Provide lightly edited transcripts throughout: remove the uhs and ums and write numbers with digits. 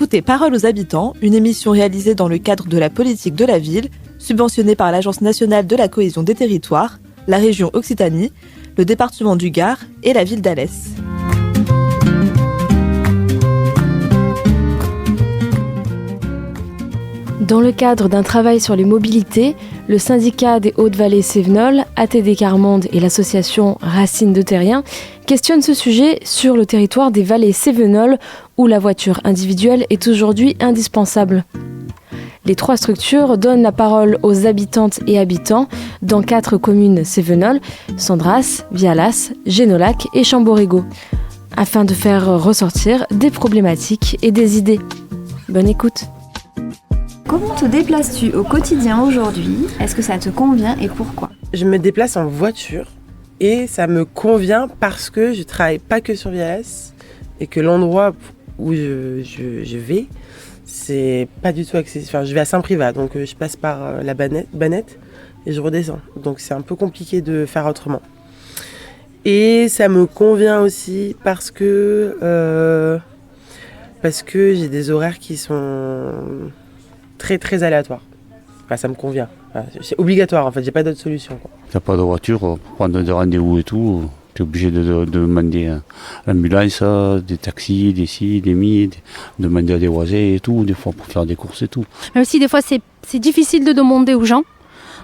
écoutez Paroles aux habitants, une émission réalisée dans le cadre de la politique de la ville, subventionnée par l'Agence nationale de la cohésion des territoires, la région Occitanie, le département du Gard et la ville d'Alès. Dans le cadre d'un travail sur les mobilités, le syndicat des Hautes-Vallées Cévenol, ATD Carmonde et l'association Racines de Terrien questionnent ce sujet sur le territoire des vallées Cévenol où la voiture individuelle est aujourd'hui indispensable. Les trois structures donnent la parole aux habitantes et habitants dans 4 communes Cévenol, Sandras, Vialas, Génolac et Chamborigot, afin de faire ressortir des problématiques et des idées. Bonne écoute. Comment te déplaces-tu au quotidien aujourd'hui ? Est-ce que ça te convient et pourquoi ? Je me déplace en voiture et ça me convient parce que je travaille pas que sur Vialas et que l'endroit où je vais, c'est pas du tout accessible. Enfin, je vais à Saint-Privat, donc je passe par la Banette et je redescends. Donc c'est un peu compliqué de faire autrement. Et ça me convient aussi parce que j'ai des horaires qui sont très très aléatoires. Enfin, ça me convient. Enfin, c'est obligatoire en fait, j'ai pas d'autre solution, quoi. T'as pas de voiture, pour prendre des rendez-vous et tout, t'es obligé de demander l'ambulance, des taxis, des ci, des mi, demander à des voisins et tout, des fois pour faire des courses et tout. Même si des fois c'est difficile de demander aux gens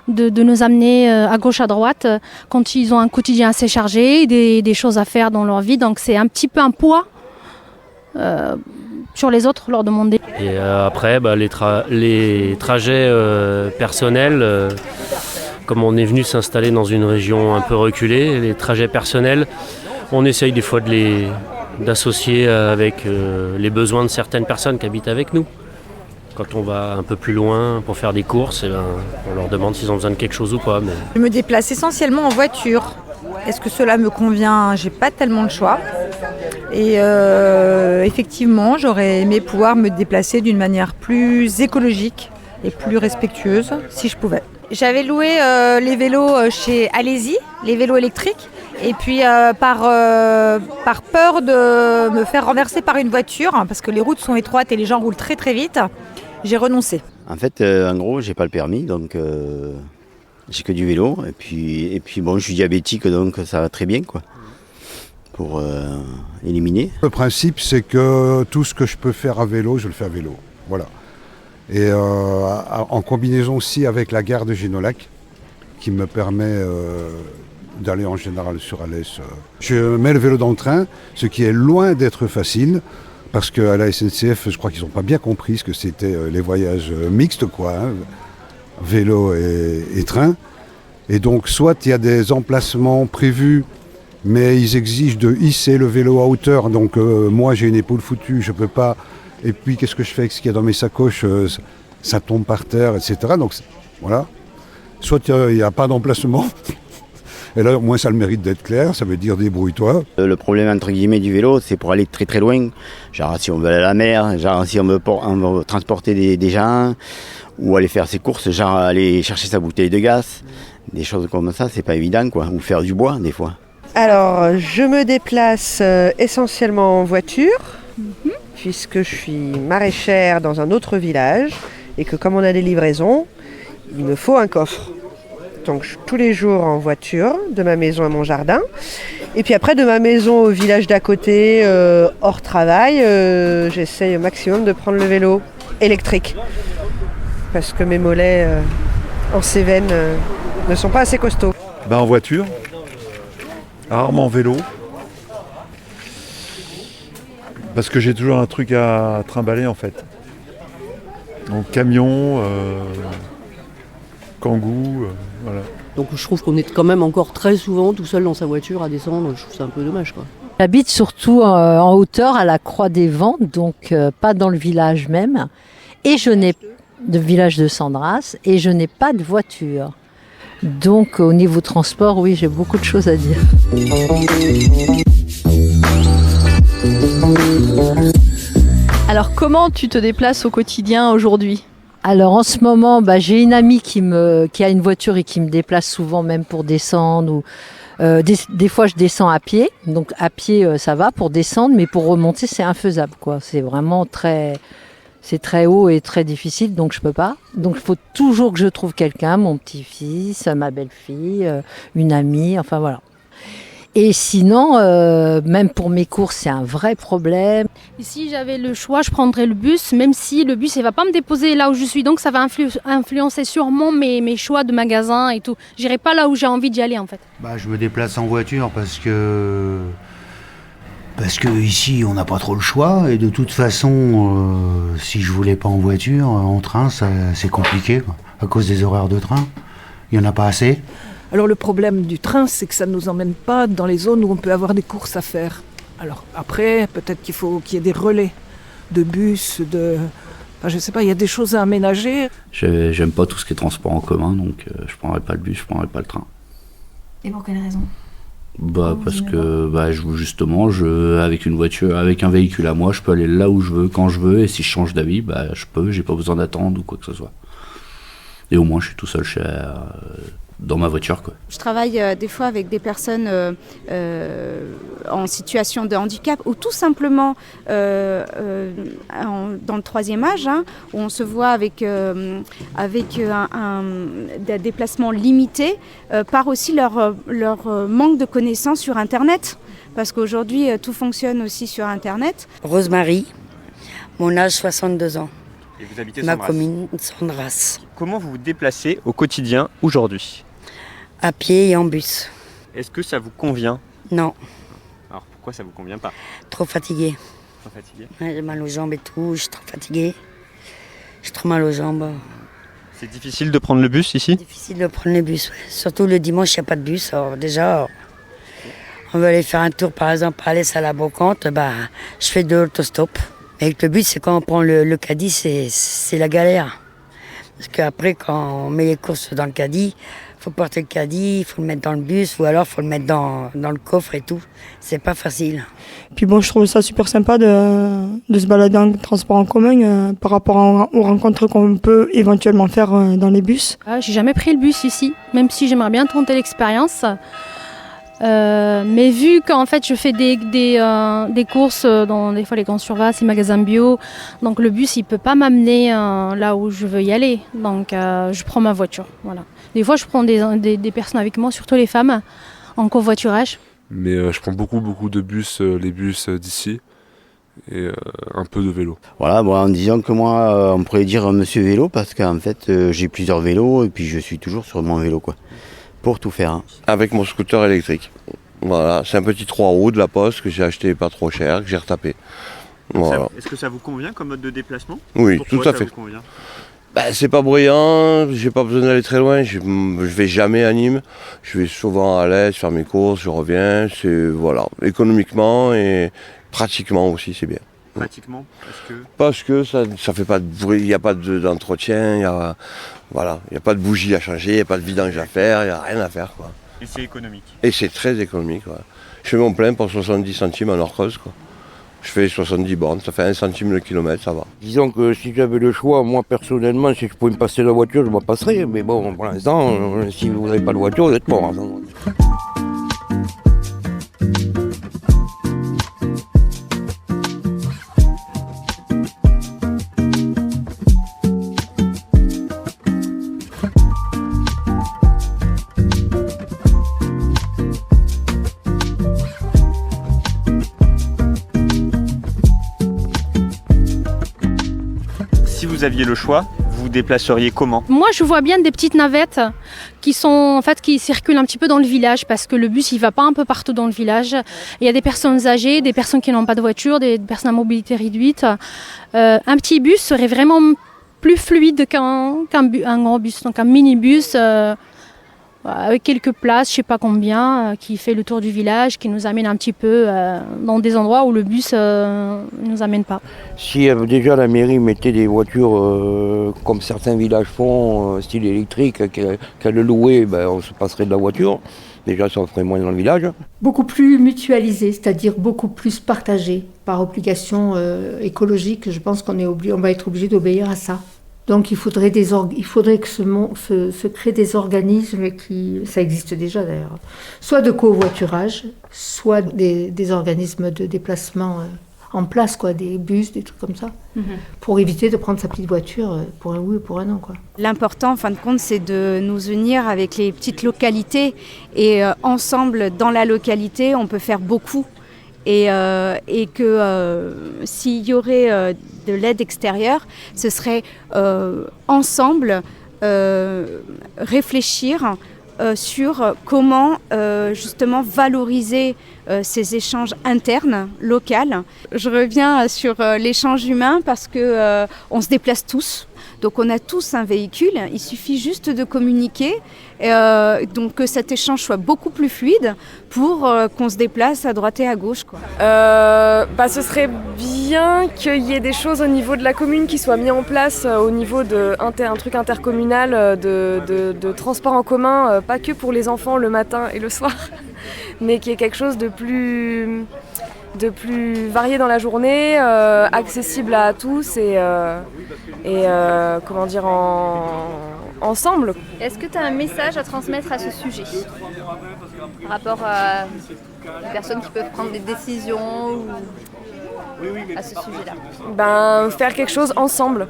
de nous amener à gauche à droite quand ils ont un quotidien assez chargé, des choses à faire dans leur vie, donc c'est un petit peu un poids sur les autres leur demander. Et après les trajets personnels, comme on est venu s'installer dans une région un peu reculée, les trajets personnels, on essaye des fois d'associer avec les besoins de certaines personnes qui habitent avec nous. Quand on va un peu plus loin pour faire des courses, on leur demande s'ils ont besoin de quelque chose ou pas. Mais... Je me déplace essentiellement en voiture. Est-ce que cela me convient ? J'ai pas tellement le choix. Et effectivement, j'aurais aimé pouvoir me déplacer d'une manière plus écologique et plus respectueuse, si je pouvais. J'avais loué les vélos chez Alési, les vélos électriques. Et puis par peur de me faire renverser par une voiture, parce que les routes sont étroites et les gens roulent très très vite, j'ai renoncé. En fait, en gros, j'ai pas le permis, donc j'ai que du vélo. Et puis bon, je suis diabétique, donc ça va très bien, quoi, pour éliminer. Le principe, c'est que tout ce que je peux faire à vélo, je le fais à vélo. Voilà. Et en combinaison aussi avec la gare de Génolac, qui me permet d'aller en général sur Alès. Je mets le vélo dans le train, ce qui est loin d'être facile, parce qu'à la SNCF, je crois qu'ils n'ont pas bien compris ce que c'était les voyages mixtes, quoi, hein, vélo et train. Et donc, soit il y a des emplacements prévus, mais ils exigent de hisser le vélo à hauteur. Donc, moi, j'ai une épaule foutue, je ne peux pas. Et puis, qu'est-ce que je fais avec ce qu'il y a dans mes sacoches ? Ça tombe par terre, etc. Donc, voilà. Soit il n'y a pas d'emplacement. Et là, au moins, ça a le mérite d'être clair, ça veut dire débrouille-toi. Le problème, entre guillemets, du vélo, c'est pour aller très très loin. Genre, si on veut aller à la mer, genre, si on veut transporter des gens, ou aller faire ses courses, genre, aller chercher sa bouteille de gaz. Des choses comme ça, c'est pas évident, quoi. Ou faire du bois, des fois. Alors, je me déplace essentiellement en voiture, puisque je suis maraîchère dans un autre village, et que comme on a des livraisons, il me faut un coffre. Donc je suis tous les jours en voiture, de ma maison à mon jardin. Et puis après, de ma maison au village d'à côté, hors travail, j'essaye au maximum de prendre le vélo électrique. Parce que mes mollets en Cévennes ne sont pas assez costauds. En voiture, rarement en vélo. Parce que j'ai toujours un truc à trimballer en fait. Donc camion, kangou, voilà. Donc je trouve qu'on est quand même encore très souvent tout seul dans sa voiture à descendre, je trouve ça un peu dommage, quoi. J'habite surtout en hauteur à la Croix des Vents, donc pas dans le village même. Et je n'ai de village de Sandras et je n'ai pas de voiture. Donc au niveau transport, oui, j'ai beaucoup de choses à dire. Alors comment tu te déplaces au quotidien aujourd'hui ? Alors en ce moment, j'ai une amie qui a une voiture et qui me déplace souvent même pour descendre. Ou des fois je descends à pied, donc à pied ça va pour descendre, mais pour remonter c'est infaisable, quoi. C'est vraiment très C'est très haut et très difficile, donc je peux pas. Donc il faut toujours que je trouve quelqu'un, mon petit-fils, ma belle-fille, une amie, enfin voilà. Et sinon, même pour mes courses, c'est un vrai problème. Et si j'avais le choix, je prendrais le bus, même si le bus ne va pas me déposer là où je suis. Donc ça va influencer sûrement mes choix de magasin et tout. J'irai pas là où j'ai envie d'y aller en fait. Je me déplace en voiture parce que ici on n'a pas trop le choix. Et de toute façon, si je voulais pas en voiture, en train, c'est compliqué quoi, à cause des horaires de train. Il n'y en a pas assez. Alors le problème du train, c'est que ça ne nous emmène pas dans les zones où on peut avoir des courses à faire. Alors après, peut-être qu'il faut qu'il y ait des relais de bus, je sais pas, il y a des choses à aménager. J'aime pas tout ce qui est transport en commun, donc je prendrai pas le bus, je prendrai pas le train. Et pour quelle raison ? Parce que justement, avec une voiture, avec un véhicule à moi, je peux aller là où je veux, quand je veux, et si je change d'avis, je peux, j'ai pas besoin d'attendre ou quoi que ce soit. Et au moins, je suis tout seul dans ma voiture, quoi. Je travaille des fois avec des personnes en situation de handicap ou tout simplement dans le troisième âge, où on se voit avec un déplacement limité par aussi leur manque de connaissances sur Internet. Parce qu'aujourd'hui, tout fonctionne aussi sur Internet. Rosemarie, mon âge 62 ans. Et vous habitez Ma Sandras. commune, Sandras. Comment vous vous déplacez au quotidien aujourd'hui ? À pied et en bus. Est-ce que ça vous convient ? Non. Alors pourquoi ça vous convient pas ? Trop fatiguée. Trop fatigué ? Ouais, j'ai mal aux jambes et tout, je suis trop fatiguée. J'ai trop mal aux jambes. C'est difficile de prendre le bus ici ? Difficile de prendre le bus, ouais. Surtout le dimanche, il n'y a pas de bus. Alors déjà, on veut aller faire un tour, par exemple, à Alès à la Brocante, je fais de l'autostop. Avec le bus, c'est quand on prend le caddie, c'est la galère. Parce qu'après, quand on met les courses dans le caddie, il faut porter le caddie, il faut le mettre dans le bus, ou alors il faut le mettre dans le coffre et tout. C'est pas facile. Puis bon, je trouve ça super sympa de se balader en transport en commun par rapport aux rencontres qu'on peut éventuellement faire dans les bus. J'ai jamais pris le bus ici, même si j'aimerais bien tenter l'expérience. Mais vu qu'en fait je fais des courses dans des fois les grands surfaces, les magasins bio, donc le bus il peut pas m'amener là où je veux y aller, donc je prends ma voiture. Voilà. Des fois je prends des personnes avec moi, surtout les femmes, en covoiturage. Mais je prends beaucoup de bus, les bus d'ici, et un peu de vélo. Voilà, en disant que moi, on pourrait dire monsieur vélo, parce qu'en fait j'ai plusieurs vélos et puis je suis toujours sur mon vélo, quoi. Pour tout faire. Avec mon scooter électrique. Voilà, c'est un petit 3 roues de la Poste que j'ai acheté pas trop cher, que j'ai retapé. Voilà. Est-ce que ça vous convient comme mode de déplacement ? Oui, Pourquoi tout à ça fait. vous convient ? C'est pas bruyant, j'ai pas besoin d'aller très loin, je vais jamais à Nîmes, je vais souvent à l'Est faire mes courses, je reviens, économiquement et pratiquement aussi c'est bien. Pratiquement Parce que ça fait pas de bruit, il n'y a pas d'entretien, il n'y a pas de bougie à changer, il n'y a pas de vidange à faire, il n'y a rien à faire, quoi. Et c'est économique. Et c'est très économique, ouais. Je fais mon plein pour 70 centimes en Orcreuse, quoi. Je fais 70 bornes, ça fait 1 centime le kilomètre, ça va. Disons que si j'avais le choix, moi personnellement, si je pouvais me passer la voiture, je m'en passerais. Mais bon, pour l'instant, si vous n'avez pas de voiture, vous êtes mort. Hein. Si vous aviez le choix, vous vous déplaceriez comment ? Moi, je vois bien des petites navettes qui circulent un petit peu dans le village parce que le bus, il va pas un peu partout dans le village. Il y a des personnes âgées, des personnes qui n'ont pas de voiture, des personnes à mobilité réduite. Un petit bus serait vraiment plus fluide qu'un grand bus, donc un minibus avec quelques places, je sais pas combien, qui fait le tour du village, qui nous amène un petit peu dans des endroits où le bus nous amène pas. Si déjà la mairie mettait des voitures comme certains villages font, style électrique, qu'elle le louait, on se passerait de la voiture. Déjà, ça ferait moins dans le village. Beaucoup plus mutualisé, c'est-à-dire beaucoup plus partagé par obligation écologique. Je pense qu'on va être obligé d'obéir à ça. Donc il faudrait que se créent des organismes ça existe déjà d'ailleurs, soit de covoiturage, soit des organismes de déplacement en place, quoi, des bus, des trucs comme ça, pour éviter de prendre sa petite voiture pour un oui ou pour un non, quoi. L'important, en fin de compte, c'est de nous unir avec les petites localités et ensemble, dans la localité, on peut faire beaucoup. Et que s'il y aurait de l'aide extérieure, ce serait ensemble réfléchir sur comment justement valoriser ces échanges internes, locaux. Je reviens sur l'échange humain parce que on se déplace tous. Donc on a tous un véhicule, il suffit juste de communiquer, donc que cet échange soit beaucoup plus fluide pour qu'on se déplace à droite et à gauche, quoi. Ce serait bien qu'il y ait des choses au niveau de la commune qui soient mises en place au niveau un truc intercommunal de transport en commun, pas que pour les enfants le matin et le soir, mais qu'il y ait quelque chose de plus varié dans la journée, accessible à tous et comment dire, ensemble. Est-ce que tu as un message à transmettre à ce sujet par rapport à des personnes qui peuvent prendre des décisions ou à ce sujet-là? Faire quelque chose ensemble.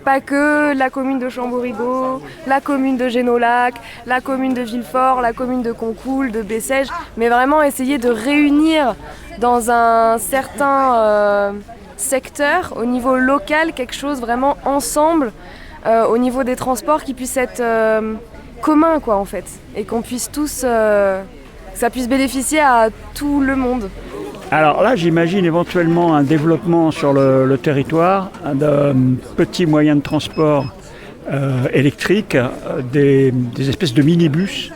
Pas que la commune de Chamborigot, la commune de Génolac, la commune de Villefort, la commune de Concoul, de Bessèges, mais vraiment essayer de réunir dans un certain secteur, au niveau local, quelque chose vraiment ensemble, au niveau des transports qui puisse être commun, quoi, en fait, et qu'on puisse tous, ça puisse bénéficier à tout le monde. Alors là, j'imagine éventuellement un développement sur le territoire de petits moyens de transport électriques, des espèces de minibus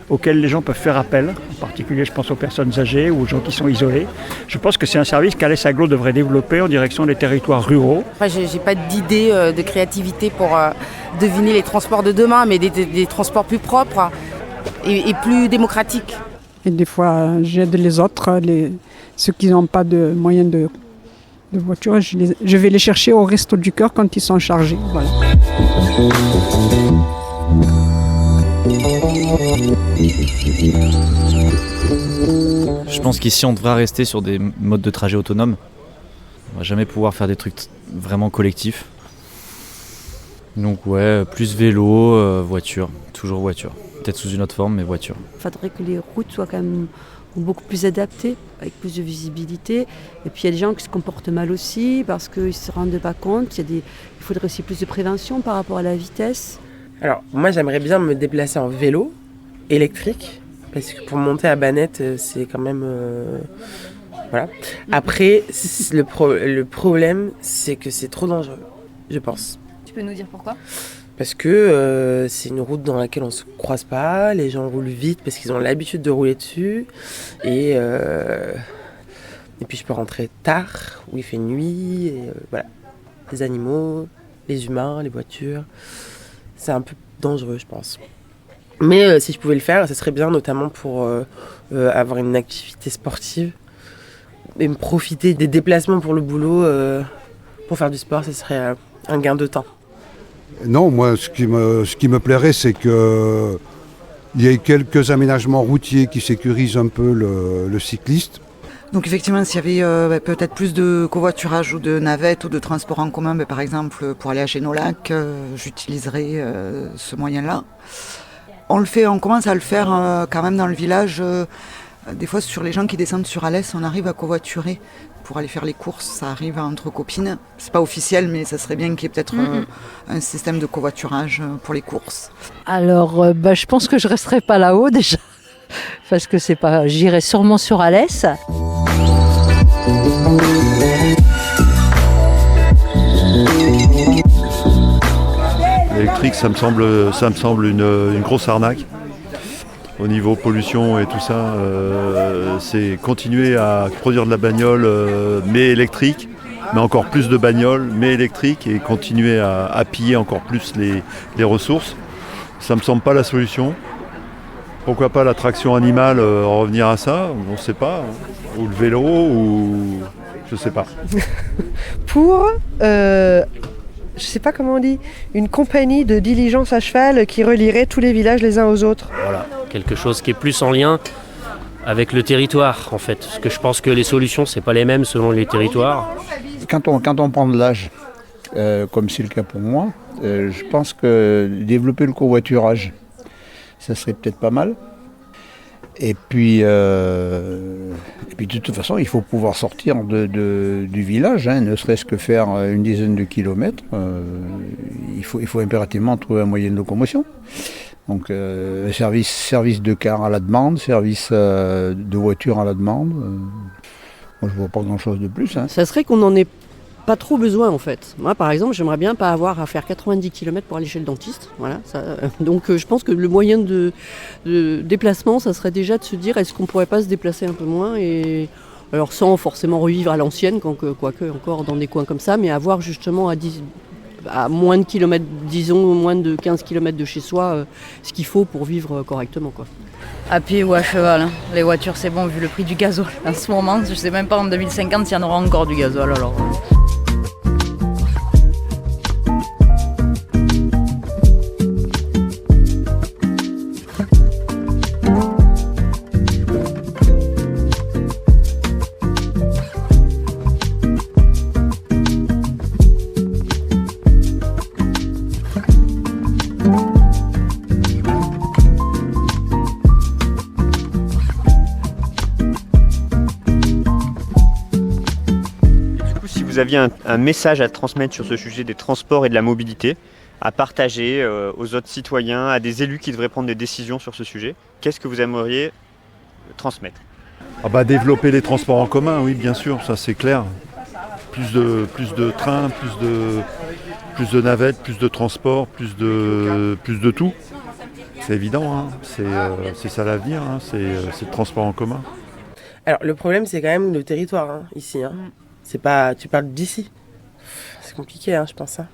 auxquels les gens peuvent faire appel. En particulier, je pense aux personnes âgées ou aux gens qui sont isolés. Je pense que c'est un service qu'Alès Agglo devrait développer en direction des territoires ruraux. Enfin, j'ai pas d'idée de créativité pour deviner les transports de demain, mais des transports plus propres et plus démocratiques. Et des fois, j'aide les autres, ceux qui n'ont pas de moyens de voiture, je vais les chercher au Resto du Cœur quand ils sont chargés. Voilà. Je pense qu'ici, on devrait rester sur des modes de trajet autonomes. On va jamais pouvoir faire des trucs vraiment collectifs. Donc ouais, plus vélo, voiture, toujours voiture. Peut-être sous une autre forme, mais voiture. Il faudrait que les routes soient quand même beaucoup plus adaptées, avec plus de visibilité. Et puis il y a des gens qui se comportent mal aussi parce qu'ils ne se rendent pas compte. Il faudrait aussi plus de prévention par rapport à la vitesse. Alors moi j'aimerais bien me déplacer en vélo électrique, parce que pour monter à Banette, c'est quand même... Voilà. Après, le problème, c'est que c'est trop dangereux, je pense. Tu peux nous dire pourquoi ? Parce que c'est une route dans laquelle on ne se croise pas, les gens roulent vite parce qu'ils ont l'habitude de rouler dessus. Et puis je peux rentrer tard, où il fait nuit, et voilà. Les animaux, les humains, les voitures, c'est un peu dangereux, je pense. Mais si je pouvais le faire, ça serait bien, notamment pour avoir une activité sportive et me profiter des déplacements pour le boulot, pour faire du sport, ça serait un gain de temps. Non, moi, ce qui me plairait, c'est qu'il y ait quelques aménagements routiers qui sécurisent un peu le cycliste. Donc effectivement, s'il y avait peut-être plus de covoiturage ou de navettes ou de transport en commun, par exemple, pour aller à Génolac, j'utiliserais ce moyen-là. On commence à le faire quand même dans le village. Des fois, sur les gens qui descendent sur Alès, on arrive à covoiturer pour aller faire les courses. Ça arrive entre copines. C'est pas officiel, mais ça serait bien qu'il y ait peut-être un système de covoiturage pour les courses. Alors, je pense que je resterai pas là-haut déjà, parce que c'est pas. J'irai sûrement sur Alès. L'électrique, ça me semble une grosse arnaque. Au niveau pollution et tout ça, c'est continuer à produire de la bagnole, mais électrique, mais encore plus de bagnoles, mais électriques, et continuer à piller encore plus les ressources. Ça me semble pas la solution. Pourquoi pas la traction animale, revenir à ça, on ne sait pas, hein. Ou le vélo, ou je sais pas. Pour, je sais pas comment on dit, une compagnie de diligence à cheval qui relierait tous les villages les uns aux autres. Voilà, quelque chose qui est plus en lien avec le territoire en fait. Parce que je pense que les solutions, c'est pas les mêmes selon les territoires. Quand on prend de l'âge, comme c'est le cas pour moi, je pense que développer le covoiturage, ça serait peut-être pas mal. Et puis de toute façon, il faut pouvoir sortir du village, hein, ne serait-ce que faire une dizaine de kilomètres. Il faut impérativement trouver un moyen de locomotion. Donc service de car à la demande, service de voiture à la demande. Moi je vois pas grand-chose de plus. Hein. Ça serait qu'on n'en ait pas trop besoin en fait. Moi par exemple, j'aimerais bien pas avoir à faire 90 km pour aller chez le dentiste. Voilà, donc je pense que le moyen de déplacement, ça serait déjà de se dire est-ce qu'on pourrait pas se déplacer un peu moins et alors sans forcément revivre à l'ancienne, quoique encore dans des coins comme ça, mais avoir justement à moins de kilomètres, disons moins de 15 km de chez soi, ce qu'il faut pour vivre correctement, quoi. À pied ou à cheval, hein. Les voitures c'est bon vu le prix du gasoil en ce moment, je sais même pas en 2050 s'il y en aura encore du gasoil alors. Vous aviez un message à transmettre sur ce sujet des transports et de la mobilité, à partager aux autres citoyens, à des élus qui devraient prendre des décisions sur ce sujet, qu'est-ce que vous aimeriez transmettre ? Développer les transports en commun, oui bien sûr, ça c'est clair. Plus de trains, plus de navettes, plus de transports, plus de tout. C'est évident, hein. C'est ça l'avenir, hein. C'est le transport en commun. Alors le problème c'est quand même le territoire hein, ici. Hein. C'est pas, tu parles d'ici. C'est compliqué, hein, je pense. Hein.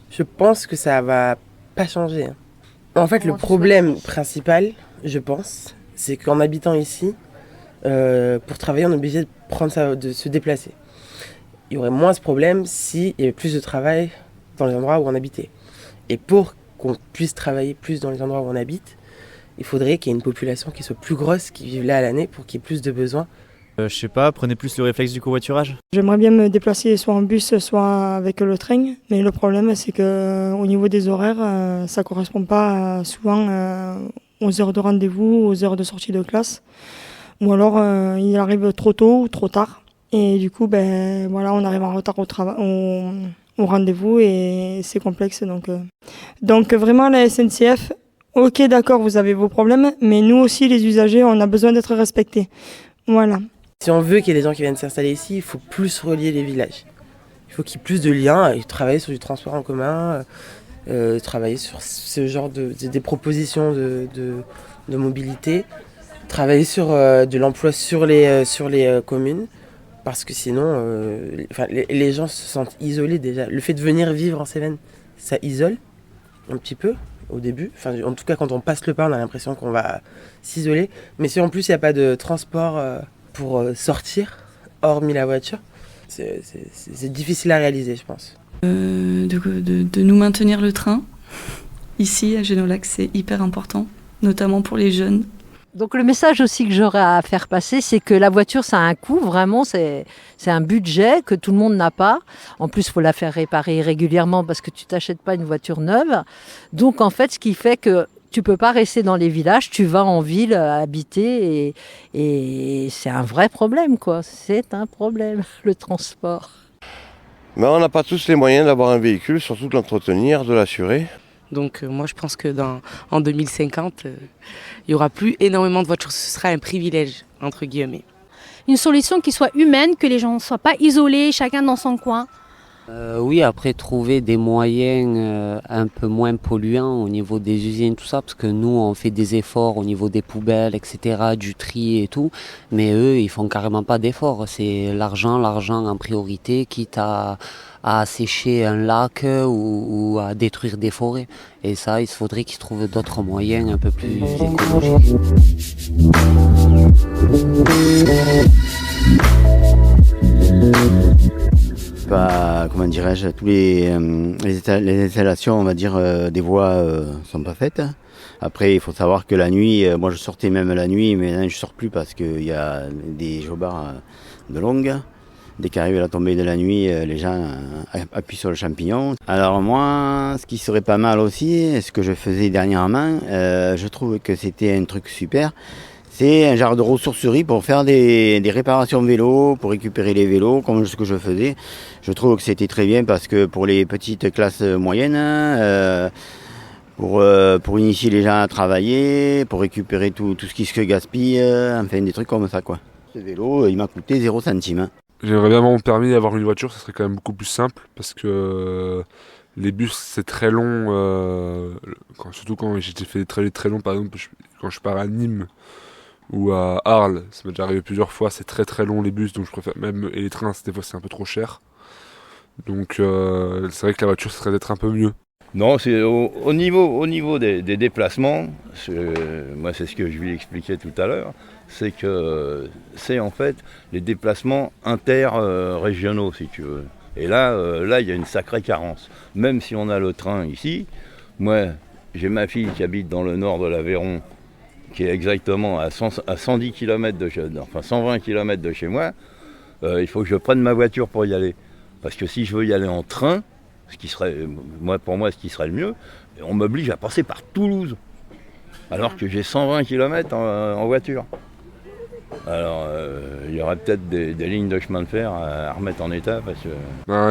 Je pense que ça va pas changer. Hein. En fait, le problème principal, je pense, c'est qu'en habitant ici, pour travailler, on est obligé de se déplacer. Il y aurait moins ce problème s'il y avait plus de travail dans les endroits où on habitait. Et pour qu'on puisse travailler plus dans les endroits où on habite, il faudrait qu'il y ait une population qui soit plus grosse, qui vive là à l'année, pour qu'il y ait plus de besoins. Je sais pas, prenez plus le réflexe du covoiturage. J'aimerais bien me déplacer soit en bus, soit avec le train. Mais le problème, c'est qu'au niveau des horaires, ça correspond pas souvent aux heures de rendez-vous, aux heures de sortie de classe. Ou alors, il arrive trop tôt ou trop tard. Et du coup, on arrive en retard au rendez-vous et c'est complexe. Donc vraiment, la SNCF, ok, d'accord, vous avez vos problèmes, mais nous aussi, les usagers, on a besoin d'être respectés. Voilà. Si on veut qu'il y ait des gens qui viennent s'installer ici, il faut plus relier les villages. Il faut qu'il y ait plus de liens, et travailler sur du transport en commun, travailler sur ce genre des propositions de mobilité, travailler sur de l'emploi sur les communes, parce que sinon, les gens se sentent isolés déjà. Le fait de venir vivre en Cévennes, ça isole un petit peu au début. En tout cas, quand on passe le pas, on a l'impression qu'on va s'isoler. Mais si en plus il n'y a pas de transport pour sortir, hormis la voiture, c'est difficile à réaliser, je pense. De nous maintenir le train. Ici, à Génolac, c'est hyper important, notamment pour les jeunes. Donc le message aussi que j'aurais à faire passer, c'est que la voiture, ça a un coût, vraiment, c'est un budget que tout le monde n'a pas. En plus, il faut la faire réparer régulièrement parce que tu t'achètes pas une voiture neuve. Donc en fait, ce qui fait que tu peux pas rester dans les villages, tu vas en ville habiter et c'est un vrai problème, quoi. C'est un problème, le transport. Mais on n'a pas tous les moyens d'avoir un véhicule, surtout de l'entretenir, de l'assurer. Donc moi je pense que en 2050, il n'y aura plus énormément de voitures, ce sera un privilège, entre guillemets. Une solution qui soit humaine, que les gens ne soient pas isolés, chacun dans son coin. Oui, après trouver des moyens un peu moins polluants au niveau des usines, tout ça, parce que nous on fait des efforts au niveau des poubelles, etc., du tri et tout, mais eux ils font carrément pas d'efforts, c'est l'argent en priorité, quitte à assécher un lac ou à détruire des forêts. Et ça, il faudrait qu'ils trouvent d'autres moyens un peu plus écologiques. Comment dirais-je, tous les installations, on va dire, des voies sont pas faites. Après, il faut savoir que la nuit, moi je sortais même la nuit, mais maintenant je sors plus parce qu'il y a des jobards de longue. Dès qu'arrive la tombée de la nuit, les gens appuient sur le champignon. Alors moi, ce qui serait pas mal aussi, ce que je faisais dernièrement, je trouve que c'était un truc super. C'est un genre de ressourcerie pour faire des réparations vélos, pour récupérer les vélos, comme ce que je faisais. Je trouve que c'était très bien parce que pour les petites classes moyennes, pour initier les gens à travailler, pour récupérer tout ce qui se gaspille, enfin des trucs comme ça quoi. Ce vélo, il m'a coûté 0 centime. J'aimerais bien mon permis, avoir une voiture, ça serait quand même beaucoup plus simple parce que les bus c'est très long, surtout quand j'ai fait des trajets très longs, par exemple quand je pars à Nîmes ou à Arles, ça m'est déjà arrivé plusieurs fois, c'est très très long les bus, donc je préfère même, et les trains des fois c'est un peu trop cher, donc c'est vrai que la voiture ça serait d'être un peu mieux. Non, c'est au niveau des déplacements, moi c'est ce que je lui expliquais tout à l'heure, c'est que c'est en fait les déplacements interrégionaux si tu veux. Et là il y a une sacrée carence. Même si on a le train ici, moi j'ai ma fille qui habite dans le nord de l'Aveyron, qui est exactement à 110 km enfin 120 km de chez moi, il faut que je prenne ma voiture pour y aller. Parce que si je veux y aller en train, ce qui serait, pour moi, ce qui serait le mieux, on m'oblige à passer par Toulouse, alors que j'ai 120 km en voiture. Alors, il y aurait peut-être des lignes de chemin de fer à remettre en état, parce que...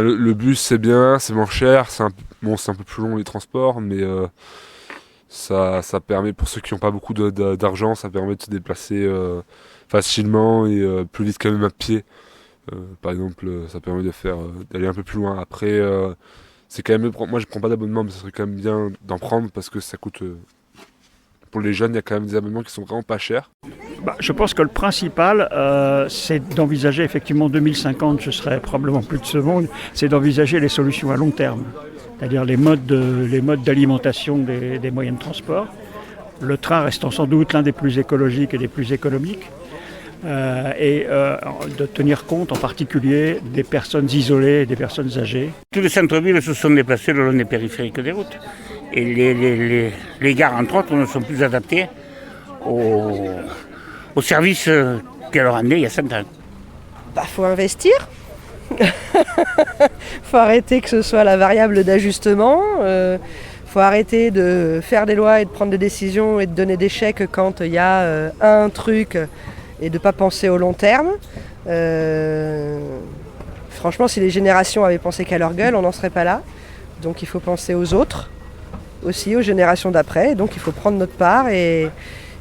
Le bus, c'est bien, c'est moins cher, c'est un peu plus long les transports, mais ça permet, pour ceux qui n'ont pas beaucoup d'argent, ça permet de se déplacer facilement et plus vite quand même à pied. Par exemple, ça permet d'aller un peu plus loin. Après, c'est quand même, moi je prends pas d'abonnement, mais ça serait quand même bien d'en prendre parce que ça coûte. Pour les jeunes, il y a quand même des abonnements qui sont vraiment pas chers. Je pense que le principal, c'est d'envisager effectivement 2050, je serai probablement plus de ce monde, c'est d'envisager les solutions à long terme, c'est-à-dire les modes d'alimentation des moyens de transport. Le train restant sans doute l'un des plus écologiques et des plus économiques. Et de tenir compte en particulier des personnes isolées et des personnes âgées. Tous les centres-villes se sont déplacés le long des périphériques des routes. Et les gares, entre autres, ne sont plus adaptées aux services qu'elles rendaient il y a 100 ans. Faut investir. Faut arrêter que ce soit la variable d'ajustement. Faut arrêter de faire des lois et de prendre des décisions et de donner des chèques quand il y a un truc et de ne pas penser au long terme. Franchement, si les générations avaient pensé qu'à leur gueule, on n'en serait pas là. Donc il faut penser aux autres, aussi aux générations d'après. Donc il faut prendre notre part et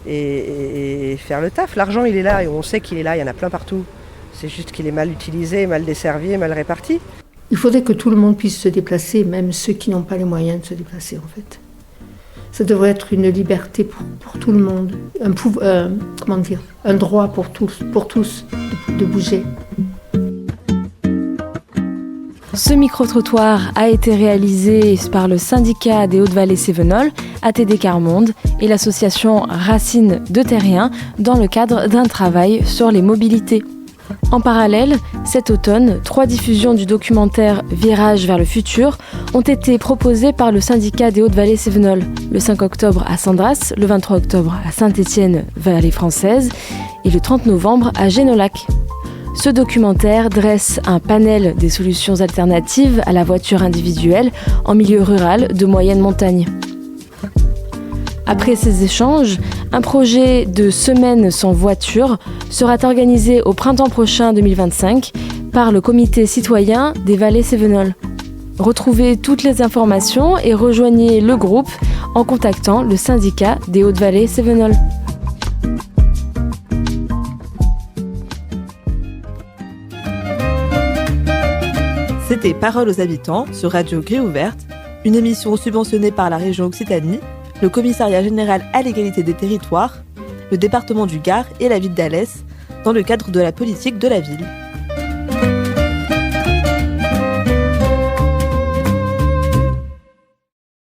faire le taf. L'argent, il est là et on sait qu'il est là, il y en a plein partout. C'est juste qu'il est mal utilisé, mal desservi, mal réparti. Il faudrait que tout le monde puisse se déplacer, même ceux qui n'ont pas les moyens de se déplacer en fait. Ça devrait être une liberté pour tout le monde, un droit pour tous de bouger. Ce micro-trottoir a été réalisé par le syndicat des Hautes-Vallées Cévenol, ATD Carmonde et l'association Racines de Terriens dans le cadre d'un travail sur les mobilités. En parallèle, cet automne, 3 diffusions du documentaire Virage vers le futur ont été proposées par le syndicat des Hautes-Vallées Cévenol, le 5 octobre à Sandras, le 23 octobre à Saint-Étienne, Vallée Française, et le 30 novembre à Génolac. Ce documentaire dresse un panel des solutions alternatives à la voiture individuelle en milieu rural de moyenne montagne. Après ces échanges, un projet de semaine sans voiture sera organisé au printemps prochain 2025 par le comité citoyen des Vallées Cévenol. Retrouvez toutes les informations et rejoignez le groupe en contactant le syndicat des Hautes-Vallées Cévenol. C'était Paroles aux habitants sur Radio Grille Ouverte, une émission subventionnée par la région Occitanie, le Commissariat général à l'égalité des territoires, le département du Gard et la ville d'Alès, dans le cadre de la politique de la ville.